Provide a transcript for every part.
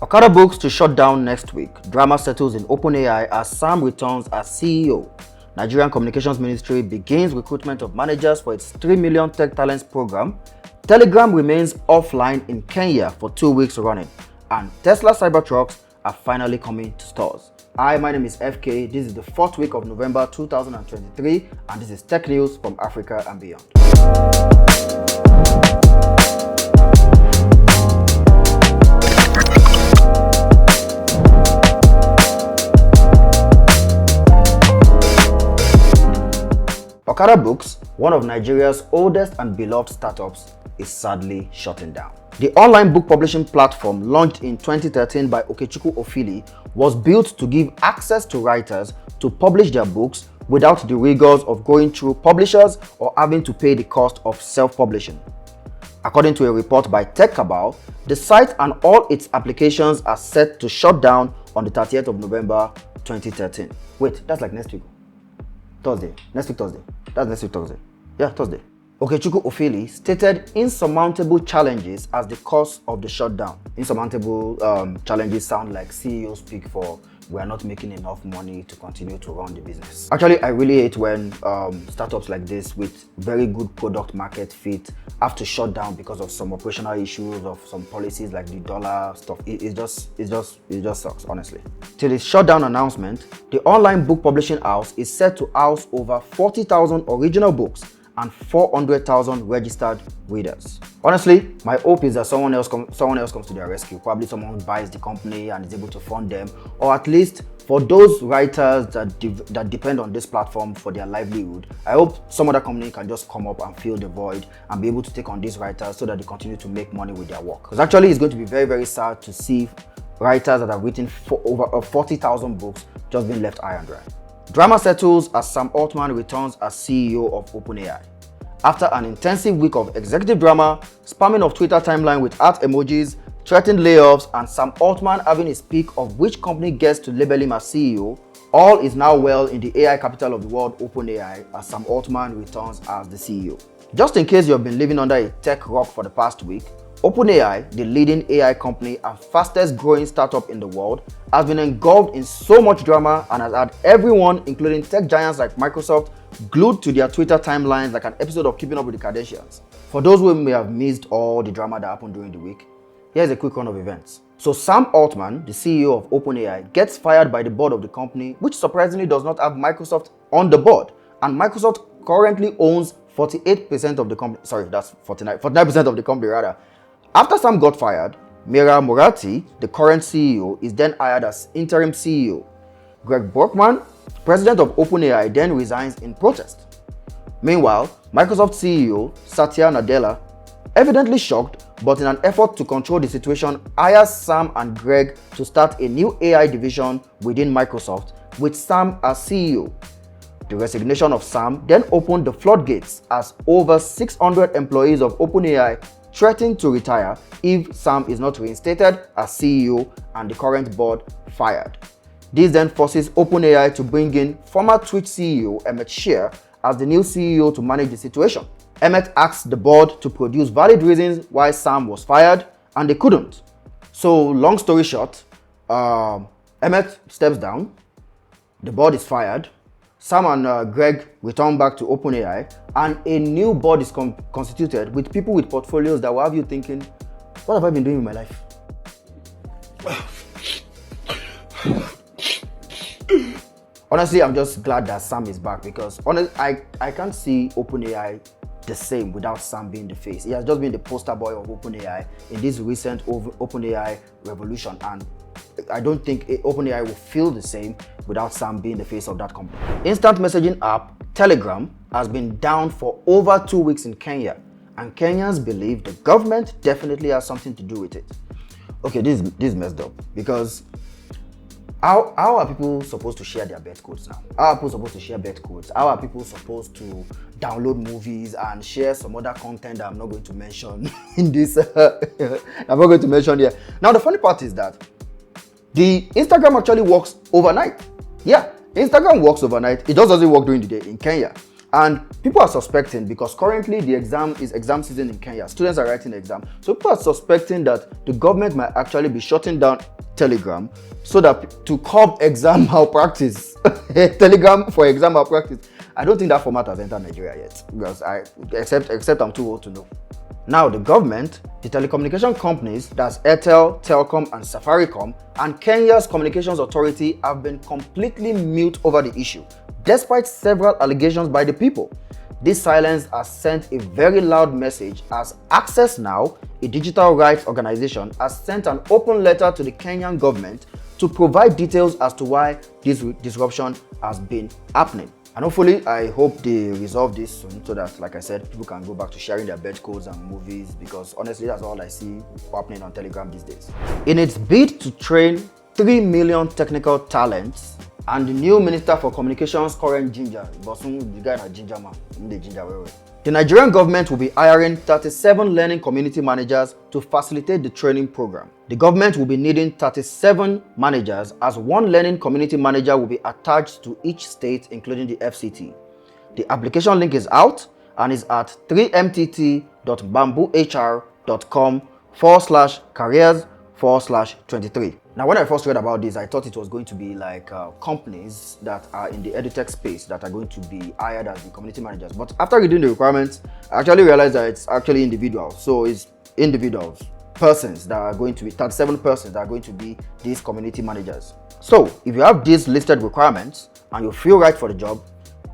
Okada Books to shut down next week. Drama settles in OpenAI as Sam returns as CEO. Nigerian Communications Ministry begins recruitment of managers for its 3 million tech talents program. Telegram remains offline in Kenya for 2 weeks running. And Tesla Cybertrucks are finally coming to stores. Hi, my name is FK. This is the 4th week of November 2023, and this is tech news from Africa and beyond. Okada Books, one of Nigeria's oldest and beloved startups, is sadly shutting down. The online book publishing platform, launched in 2013 by Okechukwu Ofili, was built to give access to writers to publish their books without the rigors of going through publishers or having to pay the cost of self-publishing. According to a report by Tech Cabal, the site and all its applications are set to shut down on the 30th of November 2013. Wait, that's like next week. Thursday. Next week Thursday. That's next week Thursday. Yeah, Thursday. Okechukwu Ofili stated insurmountable challenges as the cause of the shutdown. Insurmountable challenges sound like CEO speak for we are not making enough money to continue to run the business. Actually, I really hate when startups like this with very good product market fit have to shut down because of some operational issues of some policies like the dollar stuff. It just sucks, honestly. Till its shutdown announcement, the online book publishing house is set to house over 40,000 original books and 400,000 registered readers. Honestly, my hope is that someone else comes to their rescue. Probably someone buys the company and is able to fund them, or at least for those writers that depend on this platform for their livelihood. I hope some other company can just come up and fill the void and be able to take on these writers so that they continue to make money with their work. Because actually, it's going to be very, very sad to see writers that have written for over 40,000 books just being left high and dry. Drama settles as Sam Altman returns as CEO of OpenAI. After an intensive week of executive drama, spamming of Twitter timeline with art emojis, threatened layoffs, and Sam Altman having his pick of which company gets to label him as CEO, all is now well in the AI capital of the world, OpenAI, as Sam Altman returns as the CEO. Just in case you have been living under a tech rock for the past week, OpenAI, the leading AI company and fastest growing startup in the world, has been engulfed in so much drama and has had everyone, including tech giants like Microsoft, glued to their Twitter timelines like an episode of Keeping Up with the Kardashians. For those who may have missed all the drama that happened during the week, here's a quick run of events. So Sam Altman, the CEO of OpenAI, gets fired by the board of the company, which surprisingly does not have Microsoft on the board. And Microsoft currently owns 48% of the company. Sorry, that's 49% of the company rather. After Sam got fired, Mira Murati, the current CEO, is then hired as interim CEO. Greg Brockman, president of OpenAI, then resigns in protest. Meanwhile, Microsoft CEO Satya Nadella, evidently shocked but in an effort to control the situation, hires Sam and Greg to start a new AI division within Microsoft with Sam as CEO. The resignation of Sam then opened the floodgates as over 600 employees of OpenAI threatened to retire if Sam is not reinstated as CEO and the current board fired. This then forces OpenAI to bring in former Twitch CEO Emmett Shear as the new CEO to manage the situation. Emmett asked the board to produce valid reasons why Sam was fired, and they couldn't. So long story short, Emmett steps down, the board is fired, Sam and Greg return back to OpenAI, and a new board is constituted with people with portfolios that will have you thinking, what have I been doing with my life? Honestly, I'm just glad that Sam is back because honestly, I can't see OpenAI the same without Sam being the face. He has just been the poster boy of OpenAI in this recent OpenAI revolution, and I don't think OpenAI will feel the same without Sam being the face of that company. Instant messaging app Telegram has been down for over 2 weeks in Kenya, and Kenyans believe the government definitely has something to do with it. Okay, this is messed up because how are people supposed to share their bet codes now? How are people supposed to share bet codes? How are people supposed to download movies and share some other content that I'm not going to mention in this? I'm not going to mention here. Now, the funny part is that the Instagram actually works overnight. Yeah, Instagram works overnight. It just doesn't work during the day in Kenya. And people are suspecting, because currently the exam season in Kenya, students are writing the exam. So people are suspecting that the government might actually be shutting down Telegram so that to curb exam malpractice. Telegram for exam malpractice. I don't think that format has entered Nigeria yet, because except I'm too old to know. Now the government, the telecommunication companies, that's Airtel, Telcom and Safaricom, and Kenya's Communications Authority have been completely mute over the issue, despite several allegations by the people. This silence has sent a very loud message, as Access Now, a digital rights organization, has sent an open letter to the Kenyan government to provide details as to why this disruption has been happening. And hopefully, I hope they resolve this soon, so that, like I said, people can go back to sharing their bed codes and movies, because honestly, that's all I see happening on Telegram these days. In its bid to train 3 million technical talents, and the new Minister for Communications, current Ginger, but soon the guy na Ginger man, the Ginger well. The Nigerian government will be hiring 37 learning community managers to facilitate the training program. The government will be needing 37 managers, as one learning community manager will be attached to each state, including the FCT. The application link is out and is at 3mtt.bamboohr.com/careers/23. Now, when I first read about this, I thought it was going to be like companies that are in the edutech space that are going to be hired as the community managers. But after reading the requirements, I actually realized that it's actually individuals. So it's individuals, persons that are going to be 37 persons that are going to be these community managers. So if you have these listed requirements and you feel right for the job,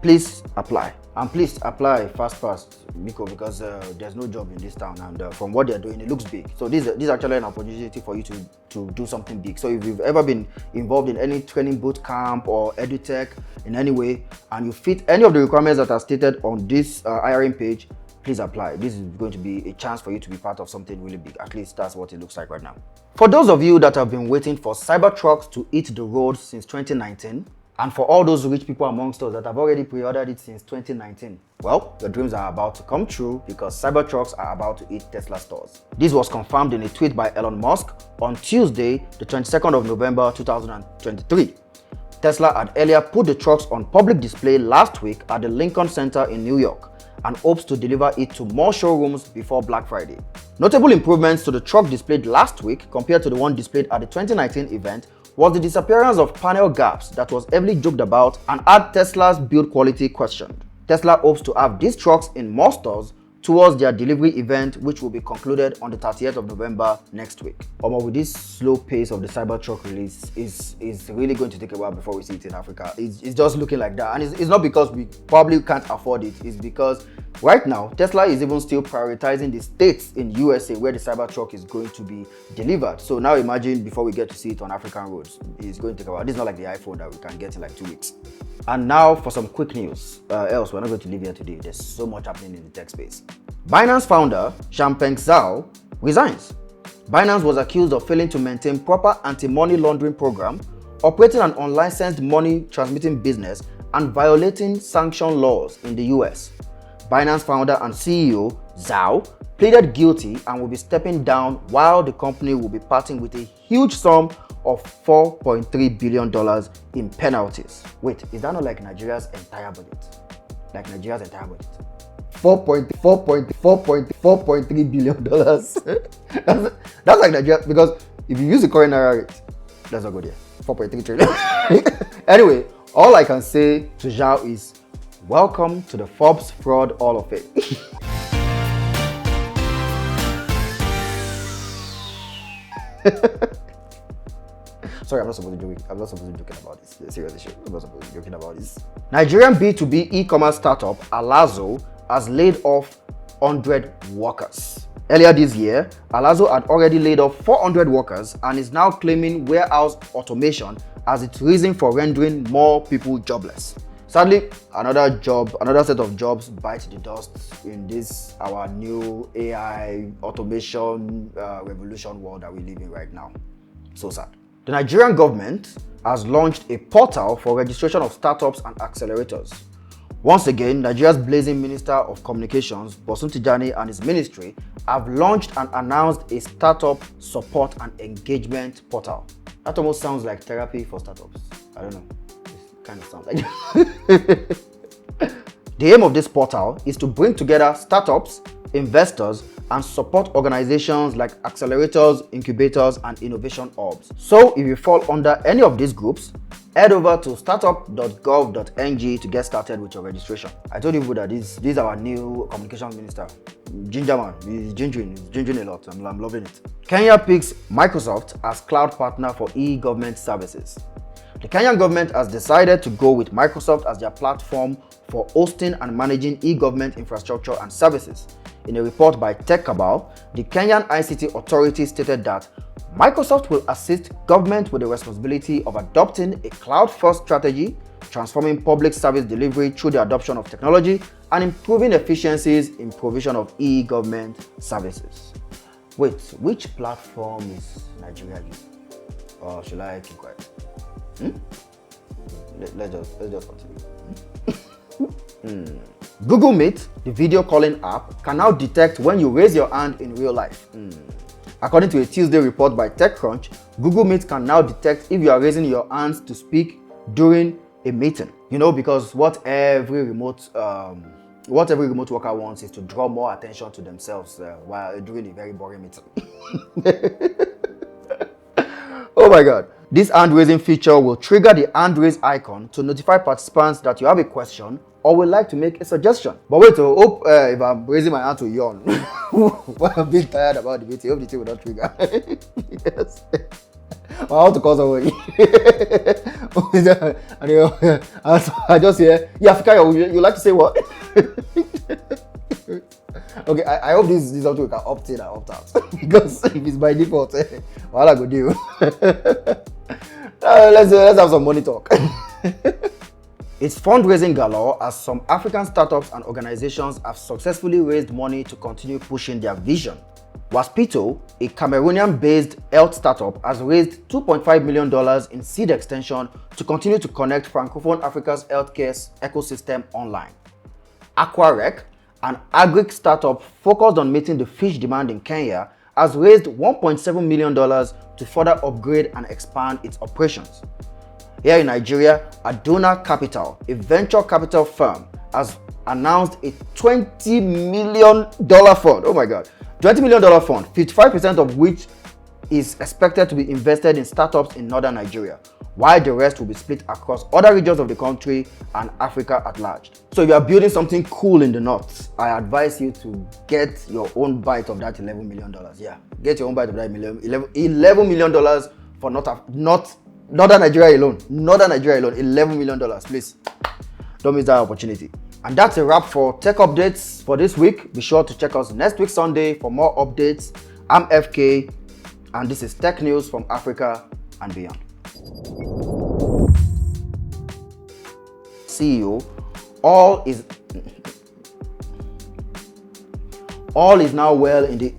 please apply. And please apply fast, because there's no job in this town, and from what they're doing, it looks big. So this is actually an opportunity for you to do something big. So if you've ever been involved in any training boot camp or edutech in any way, and you fit any of the requirements that are stated on this hiring page, please apply. This is going to be a chance for you to be part of something really big. At least that's what it looks like right now. For those of you that have been waiting for Cybertrucks to hit the road since 2019, and for all those rich people amongst us that have already pre-ordered it since 2019, well, your dreams are about to come true, because Cybertrucks are about to hit Tesla stores. This was confirmed in a tweet by Elon Musk on Tuesday, the 22nd of November 2023. Tesla had earlier put the trucks on public display last week at the Lincoln Center in New York, and hopes to deliver it to more showrooms before Black Friday. Notable improvements to the truck displayed last week compared to the one displayed at the 2019 event was the disappearance of panel gaps that was heavily joked about and had Tesla's build quality questioned. Tesla hopes to have these trucks in more stores towards their delivery event, which will be concluded on the 30th of November next week. With this slow pace of the Cybertruck release, is really going to take a while before we see it in Africa. It's just looking like that, and it's not because we probably can't afford it. It's because right now Tesla is even still prioritizing the states in USA where the Cybertruck is going to be delivered. So now imagine before we get to see it on African roads, it's going to take a while. This is not like the iPhone that we can get in like 2 weeks. And now for some quick news. Else we're not going to leave here today. There's so much happening in the tech space. Binance founder Changpeng Zhao resigns. Binance was accused of failing to maintain proper anti-money laundering program, operating an unlicensed money transmitting business, and violating sanction laws in the US. Binance founder and CEO Zhao pleaded guilty and will be stepping down, while the company will be parting with a huge sum of $4.3 billion in penalties. Wait, is that not like Nigeria's entire budget? Like Nigeria's entire budget? $4.3 billion. That's like Nigeria, because if you use the current naira rate, that's not good here. 4.3 trillion. Anyway, all I can say to Zhao is welcome to the Forbes Fraud Hall of Fame. Sorry, I'm not supposed to be joking. I'm not supposed to be joking about this. Seriously, I'm not supposed to be joking about this. Nigerian B2B e-commerce startup Alazo has laid off 100 workers. Earlier this year, Alazo had already laid off 400 workers and is now claiming warehouse automation as its reason for rendering more people jobless. Sadly, another set of jobs bite the dust in this our new AI automation revolution world that we live in right now. So sad. The Nigerian government has launched a portal for registration of startups and accelerators. Once again, Nigeria's blazing Minister of Communications, Bosun Tijani, and his ministry have launched and announced a startup support and engagement portal. That almost sounds like therapy for startups. I don't know. It kind of sounds like The aim of this portal is to bring together startups, investors, and support organizations like accelerators, incubators, and innovation hubs. So if you fall under any of these groups, head over to startup.gov.ng to get started with your registration. I told you that this is our new communications minister. Ginger man, he's gingering a lot. I'm loving it. Kenya picks Microsoft as cloud partner for e-government services. The Kenyan government has decided to go with Microsoft as their platform for hosting and managing e-government infrastructure and services. In a report by Tech Cabal, the Kenyan ICT authority stated that Microsoft will assist government with the responsibility of adopting a cloud-first strategy, transforming public service delivery through the adoption of technology, and improving efficiencies in provision of e-government services. Wait, which platform is Nigeria using? Or should I keep quiet? Let's just continue. Google Meet, the video calling app, can now detect when you raise your hand in real life. According to a Tuesday report by TechCrunch, Google Meet can now detect if you are raising your hands to speak during a meeting. You know, because what every remote worker wants is to draw more attention to themselves while doing a very boring meeting. Oh my God. This hand-raising feature will trigger the hand-raise icon to notify participants that you have a question or would like to make a suggestion. But wait, hope if I'm raising my hand to yawn, when I'm being tired about the meeting, hope the thing will not trigger. Yes. I want to call somebody. I just hear, yeah, Africa, you like to say what? Okay, I hope this is something we can opt in and opt out. Because if it's by default, well, I go do. Let's have some money talk. It's fundraising galore as some African startups and organizations have successfully raised money to continue pushing their vision. Waspito, a Cameroonian-based health startup, has raised $2.5 million in seed extension to continue to connect Francophone Africa's healthcare ecosystem online. Aquarec, an agri startup focused on meeting the fish demand in Kenya, has raised $1.7 million to further upgrade and expand its operations. Here in Nigeria, Adona Capital, a venture capital firm, has announced a $20 million fund. Oh my God. $20 million fund, 55% of which is expected to be invested in startups in northern Nigeria, while the rest will be split across other regions of the country and Africa at large. So if you are building something cool in the north, I advise you to get your own bite of that $11 million. Yeah, get your own bite of that $11 million for not northern Nigeria alone. Northern Nigeria alone, $11 million. Please, don't miss that opportunity. And that's a wrap for tech updates for this week. Be sure to check us next week Sunday for more updates. I'm FK, and this is Tech News from Africa and beyond. CEO, all is now well in the